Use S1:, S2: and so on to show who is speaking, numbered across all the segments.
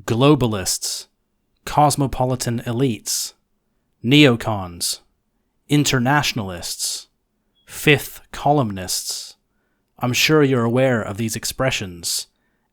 S1: Globalists, cosmopolitan elites, neocons, internationalists, fifth columnists. I'm sure you're aware of these expressions,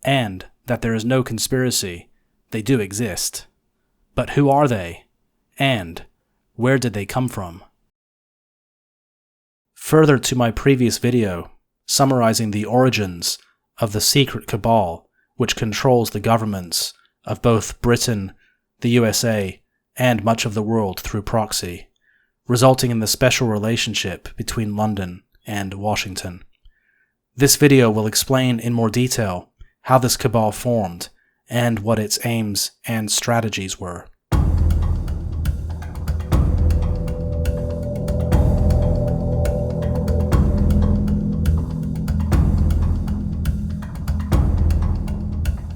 S1: and that there is no conspiracy. They do exist. But who are they? And where did they come from? Further to my previous video, summarizing the origins of the secret cabal which controls the governments of both Britain, the USA, and much of the world through proxy, resulting in the special relationship between London and Washington. This video will explain in more detail how this cabal formed and what its aims and strategies were.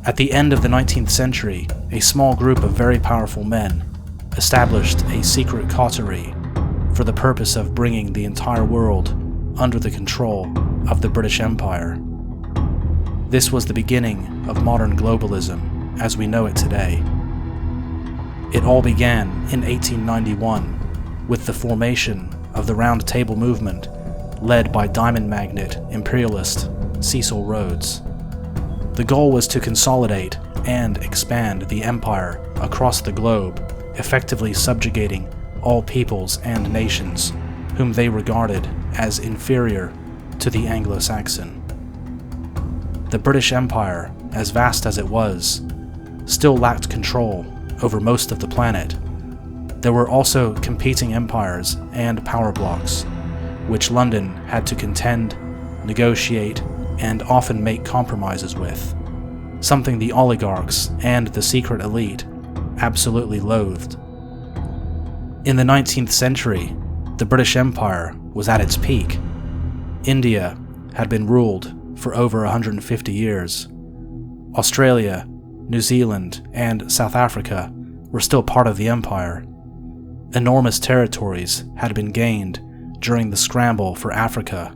S1: At the end of the 19th century, a small group of very powerful men established a secret coterie for the purpose of bringing the entire world under the control of the British Empire. This was the beginning of modern globalism as we know it today. It all began in 1891 with the formation of the Round Table movement led by diamond magnate imperialist Cecil Rhodes. The goal was to consolidate and expand the empire across the globe, effectively subjugating all peoples and nations whom they regarded as inferior to the Anglo-Saxon. The British Empire, as vast as it was, still lacked control over most of the planet. There were also competing empires and power blocks, which London had to contend, negotiate, and often make compromises with, something the oligarchs and the secret elite absolutely loathed. In the 19th century, the British Empire was at its peak. India had been ruled for over 150 years. Australia, New Zealand, and South Africa were still part of the empire. Enormous territories had been gained during the scramble for Africa,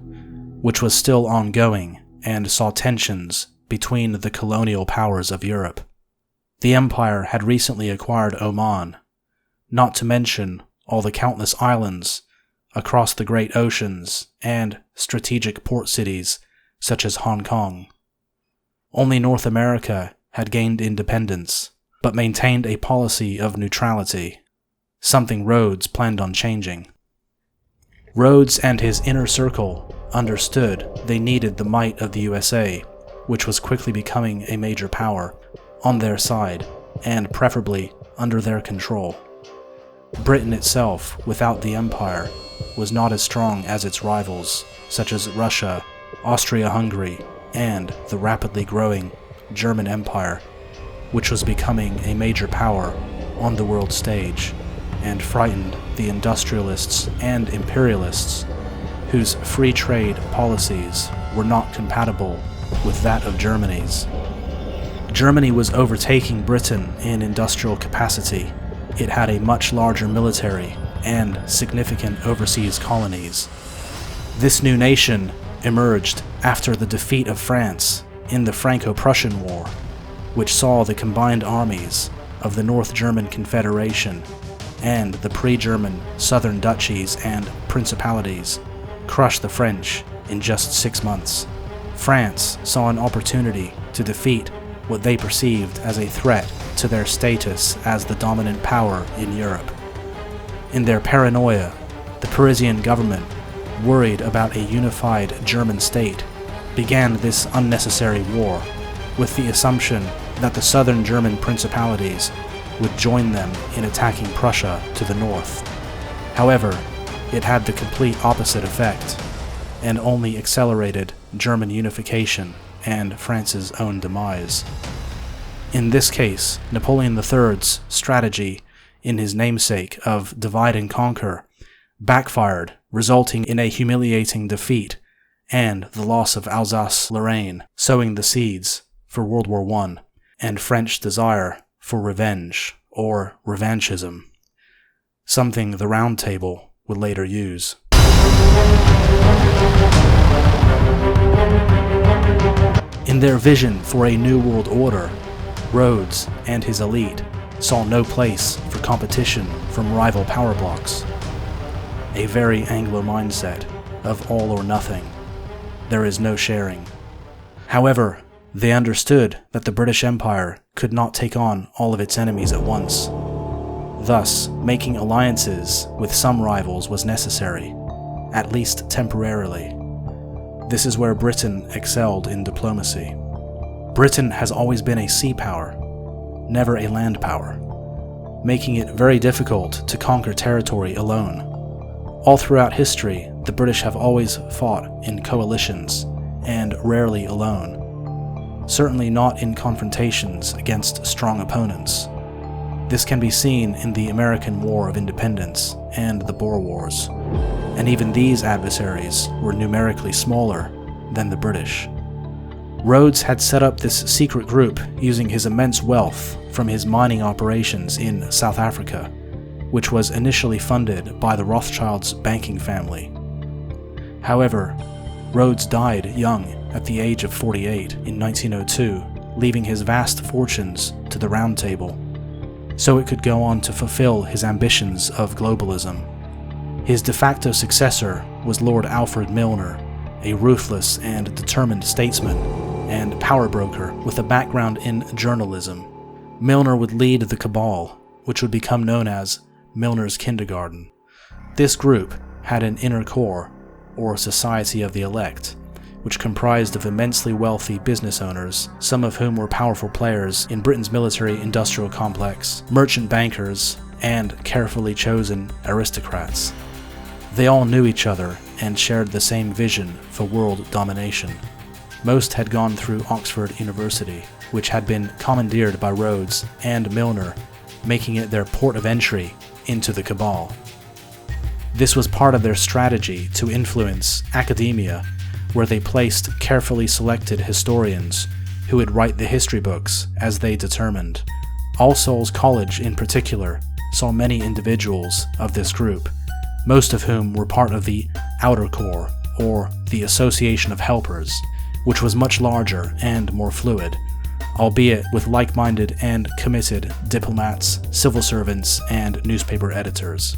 S1: which was still ongoing and saw tensions between the colonial powers of Europe. The empire had recently acquired Oman, not to mention all the countless islands across the great oceans and strategic port cities such as Hong Kong. Only North America had gained independence, but maintained a policy of neutrality, something Rhodes planned on changing. Rhodes and his inner circle understood they needed the might of the USA, which was quickly becoming a major power, on their side, and preferably under their control. Britain itself, without the empire, was not as strong as its rivals, such as Russia, Austria-Hungary, and the rapidly growing German Empire, which was becoming a major power on the world stage, and frightened the industrialists and imperialists, whose free trade policies were not compatible with that of Germany's. Germany was overtaking Britain in industrial capacity. It had a much larger military and significant overseas colonies. This new nation emerged after the defeat of France in the Franco-Prussian War, which saw the combined armies of the North German Confederation and the pre-German southern duchies and principalities crush the French in just 6 months. France saw an opportunity to defeat what they perceived as a threat to their status as the dominant power in Europe. In their paranoia, the Parisian government, worried about a unified German state, began this unnecessary war with the assumption that the southern German principalities would join them in attacking Prussia to the north. However, it had the complete opposite effect, and only accelerated German unification and France's own demise. In this case, Napoleon III's strategy in his namesake of divide and conquer, backfired, resulting in a humiliating defeat and the loss of Alsace-Lorraine, sowing the seeds for World War I and French desire for revenge, or revanchism, something the Round Table would later use. In their vision for a new world order, Rhodes and his elite saw no place for competition from rival power blocks. A very Anglo mindset of all or nothing. There is no sharing. However, they understood that the British Empire could not take on all of its enemies at once. Thus, making alliances with some rivals was necessary, at least temporarily. This is where Britain excelled in diplomacy. Britain has always been a sea power, never a land power, making it very difficult to conquer territory alone. All throughout history, the British have always fought in coalitions, and rarely alone. Certainly not in confrontations against strong opponents. This can be seen in the American War of Independence and the Boer Wars, and even these adversaries were numerically smaller than the British. Rhodes had set up this secret group using his immense wealth from his mining operations in South Africa, which was initially funded by the Rothschilds' banking family. However, Rhodes died young at the age of 48 in 1902, leaving his vast fortunes to the Round Table, so it could go on to fulfill his ambitions of globalism. His de facto successor was Lord Alfred Milner, a ruthless and determined statesman and power broker with a background in journalism. Milner would lead the cabal, which would become known as Milner's Kindergarten. This group had an inner core, or Society of the Elect, which comprised of immensely wealthy business owners, some of whom were powerful players in Britain's military-industrial complex, merchant bankers, and carefully chosen aristocrats. They all knew each other and shared the same vision for world domination. Most had gone through Oxford University, which had been commandeered by Rhodes and Milner, making it their port of entry into the cabal. This was part of their strategy to influence academia, where they placed carefully selected historians who would write the history books as they determined. All Souls College in particular saw many individuals of this group, most of whom were part of the Outer Core, or the Association of Helpers, which was much larger and more fluid, albeit with like-minded and committed diplomats, civil servants, and newspaper editors.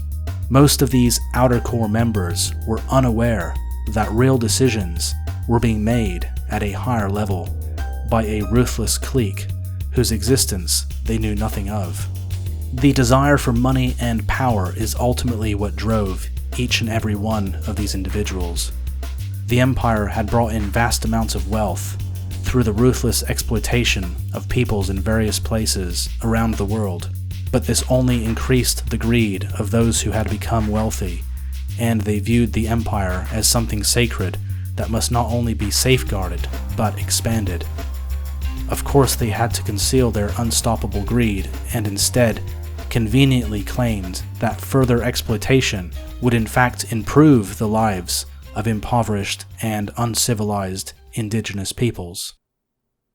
S1: Most of these Outer Core members were unaware that real decisions were being made at a higher level by a ruthless clique whose existence they knew nothing of. The desire for money and power is ultimately what drove each and every one of these individuals. The empire had brought in vast amounts of wealth through the ruthless exploitation of peoples in various places around the world, but this only increased the greed of those who had become wealthy, and they viewed the empire as something sacred that must not only be safeguarded, but expanded. Of course, they had to conceal their unstoppable greed, and instead conveniently claimed that further exploitation would in fact improve the lives of impoverished and uncivilized indigenous peoples.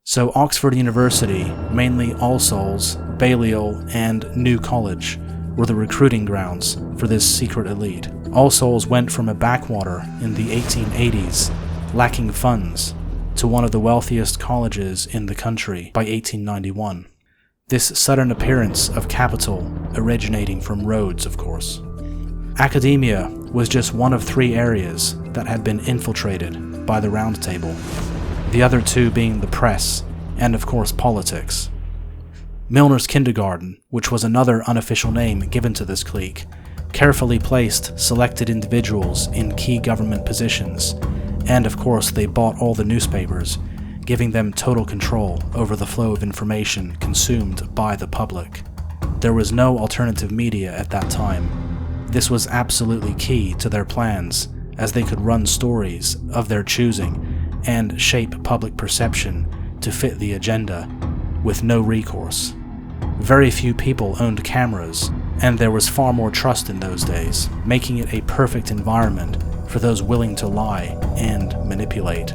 S1: So Oxford University, mainly All Souls, Balliol, and New College were the recruiting grounds for this secret elite. All Souls went from a backwater in the 1880s, lacking funds, to one of the wealthiest colleges in the country by 1891. This sudden appearance of capital originating from Rhodes, of course. Academia was just one of 3 areas that had been infiltrated by the Round Table, the other 2 being the press and, of course, politics. Milner's Kindergarten, which was another unofficial name given to this clique, carefully placed selected individuals in key government positions, and of course they bought all the newspapers, giving them total control over the flow of information consumed by the public. There was no alternative media at that time. This was absolutely key to their plans, as they could run stories of their choosing and shape public perception to fit the agenda with no recourse. Very few people owned cameras, and there was far more trust in those days, making it a perfect environment for those willing to lie and manipulate.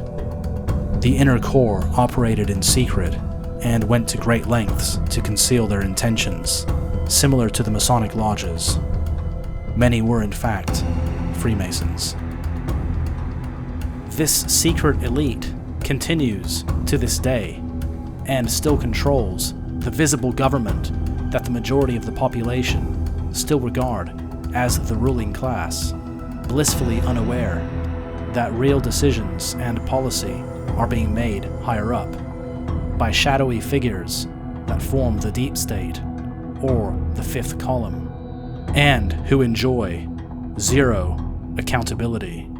S1: The inner core operated in secret and went to great lengths to conceal their intentions, similar to the Masonic lodges. Many were, in fact, Freemasons. This secret elite continues to this day and still controls the visible government that the majority of the population still regard as the ruling class, blissfully unaware that real decisions and policy are being made higher up by shadowy figures that form the deep state or the fifth column, and who enjoy zero accountability.